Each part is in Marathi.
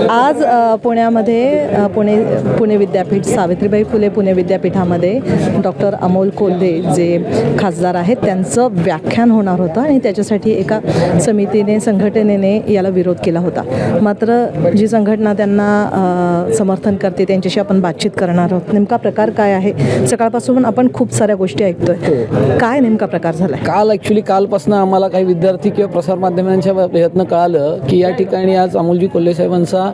आज पुणे विद्यापीठ सावित्रीबाई फुले पुणे विद्यापीठामध्ये डॉक्टर अमोल कोल्हे जे खासदार आहेत त्यांचं व्याख्यान होणार होतं आणि त्याच्यासाठी एका समितीने संघटनेने याला विरोध केला होता. मात्र जी संघटना त्यांना समर्थन करते त्यांच्याशी आपण बातचीत करणार आहोत. नेमका प्रकार काय आहे? सकाळपासून आपण खूप साऱ्या गोष्टी ऐकतोय. काय नेमका प्रकार झाला? कालपासून आम्हाला काही विद्यार्थी किंवा प्रसारमाध्यमांच्या प्रयत्न कळालं की या ठिकाणी आज अमोलजी कोल्हे साहेबांचा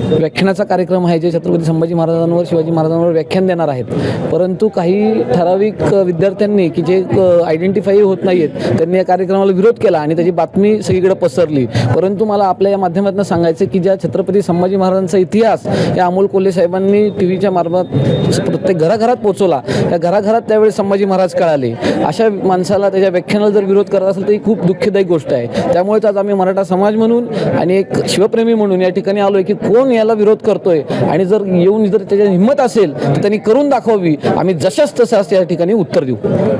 व्याख्यानाचा कार्यक्रम आहे, जे छत्रपती संभाजी महाराजांवर शिवाजी महाराजांवर व्याख्यान देणार आहेत. परंतु काही ठराविक विद्यार्थ्यांनी की जे आयडेंटिफाई होत नाही आहेत त्यांनी या कार्यक्रमाला विरोध केला आणि त्याची बातमी सगळीकडे पसरली. परंतु मला आपल्या या माध्यमातून सांगायचं की ज्या छत्रपती संभाजी महाराजांचा इतिहास या अमोल कोल्हे साहेबांनी टी व्हीच्या मार्फत प्रत्येक घराघरात पोहोचवला. त्या घराघरात त्यावेळी संभाजी महाराज कळाले. अशा माणसाला त्याच्या व्याख्यानाला जर विरोध करत असेल तर ही खूप दुःखदायक गोष्ट आहे. त्यामुळेच आज आम्ही मराठा समाज म्हणून आणि एक शिवप्रेमी म्हणून या ठिकाणी आलो आहे की कोण याला विरोध करतोय आणि जर येऊन जर त्याच्या हिंमत असेल तर त्यांनी करून दाखवावी. आम्ही जशाच तसं या ठिकाणी उत्तर देऊ.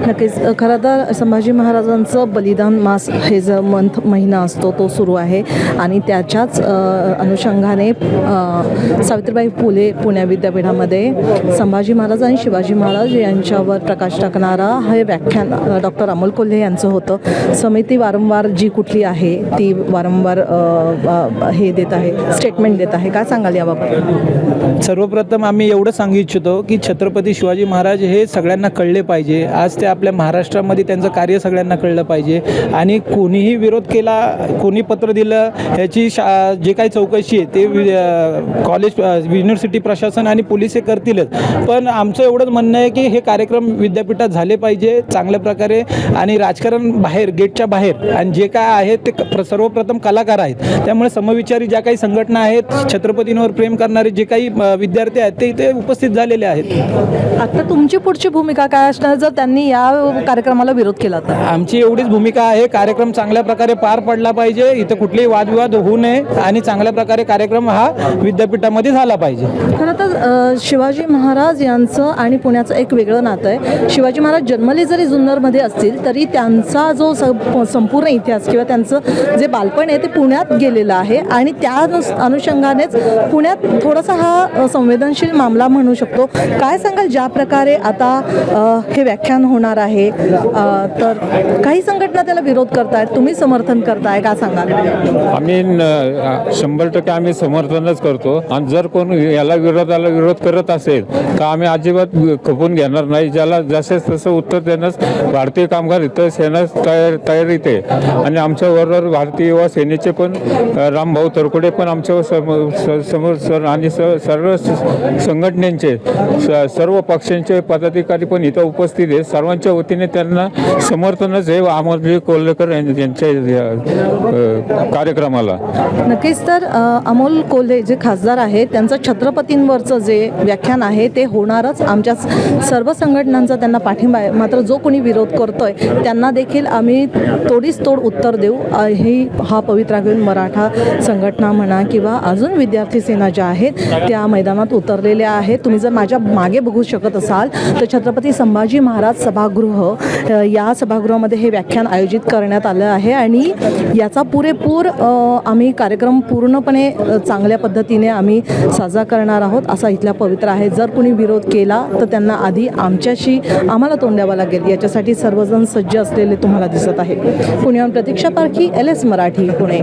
नक्कीच. खरं तर संभाजी महाराजांचं बलिदान मास हे जो महिना असतो तो सुरू आहे आणि त्याच्याच अनुषंगाने सावित्रीबाई फुले पुणे विद्यापीठामध्ये संभाजी महाराज आणि शिवाजी महाराज यांच्यावर प्रकाश टाकणारा हे व्याख्यान डॉक्टर अमोल कोल्हे यांचं होतं. समिती वारंवार जी कुठली आहे ती वारंवार हे देत आहे, स्टेटमेंट देत आहे. काय सांगाल याबाबत? सर्वप्रथम आम्ही एवढं सांगू इच्छितो की छत्रपती शिवाजी महाराज हे सगळ्यांना कळले पाहिजे. आज ते आपल्या महाराष्ट्रामध्ये त्यांचं कार्य सगळ्यांना कळलं पाहिजे आणि कोणीही विरोध केला, कोणी पत्र दिलं ह्याची जे काही चौकशी आहे ते कॉलेज युनिव्हर्सिटी प्रशासन आणि पोलीस हे करतीलच. पण आमचं एवढंच म्हणणं आहे की हे कार्यक्रम विद्यापीठात झाले पाहिजे चांगल्या प्रकारे आणि राजकारण बाहेर गेटच्या बाहेर. आणि जे काय आहे ते सर्वप्रथम कलाकार आहेत. त्यामुळे समविचारी ज्या काही संघटना आहेत, छत्रपतींवर प्रेम करणारे जे काही विद्यार्थी आहेत ते इथे उपस्थित झालेले आहेत. आता तुमची पुढची भूमिका काय असणार जर त्यांनी या कार्यक्रमाला विरोध केला तर? आमची एवढीच भूमिका आहे, कार्यक्रम चांगल्या प्रकारे पार पडला पाहिजे, इथं कुठलेही वादविवाद होऊ नये आणि चांगल्या प्रकारे कार्यक्रम हा विद्यापीठामध्ये झाला पाहिजे. खरं तर शिवाजी महाराज यांचं आणि पुण्याचं एक वेगळं नातं आहे. शिवाजी महाराज जन्मले जरी जुन्नरमध्ये असतील तरी त्यांचा जो संपूर्ण इतिहास किंवा त्यांचं जे बालपण आहे ते पुण्यात गेलेलं आहे आणि त्या अनुषंगानेच पुण्यात थोडासा हा संवेदनशील मामला म्हणू शकतो. काय सांगाल ज्या प्रकारे आता हे व्याख्यान होणार आहे तर काही संघटना त्याला विरोध करतायत, तुम्ही समर्थन करताय, काय सांगाल? आम्ही 100% आम्ही समर्थनच करतो आणि जर कोण याला विरोध करत असेल तर आम्ही अजिबात खपून घेणार नाही. ज्याला जसे तसं उत्तर देण्यास भारतीय कामगार इथं सेना तयारीत आहे आणि आमच्याबरोबर भारतीय युवा सेनेचे पण रामभाऊ तरकुडे पण आमच्या समोर आणि सर्व संघटनेचे सर्व पक्षांचे पदाधिकारी पण इथं उपस्थित आहेत. सर्वांच्या वतीने त्यांना समर्थनच आहे अमोलजी कोल्हेकर यांच्या कार्यक्रमाला. नक्कीच. तर अमोल कोल्हे जे खासदार आहेत त्यांचं छत्रपतींवरचं जे व्याख्यान आहे ते होणारच. आमच्या सर्व संघटनांचा त्यांना पाठिंबा आहे. मात्र जो कोणी विरोध करतोय त्यांना देखील आम्ही तोड उत्तर देऊ. हा पवित्रा घेऊन मराठा संघटना म्हणा किंवा अजून विद्यार्थी सेना ज्या आहेत त्या मैदानात उतरलेल्या आहेत. तुम्ही जर माझ्या मागे बघू शकत असाल तर छत्रपती संभाजी महाराज सभागृह या सभागृहामध्ये हे व्याख्यान आयोजित करण्यात आलं आहे आणि याचा पुरेपूर आम्ही कार्यक्रम पूर्णपणे चांगल्या पद्धतीने आम्ही साजरा करणार आहोत असा इथला पवित्र आहे. जर कोणी विरोध केला तर त्यांना आधी आम्हाला तोंड द्यावं लागेल. याच्यासाठी सर्वजण सज्ज असलेले तुम्हाला दिसत आहे. पुण्याहून प्रतीक्षा पारखी, LS मराठी, पुणे.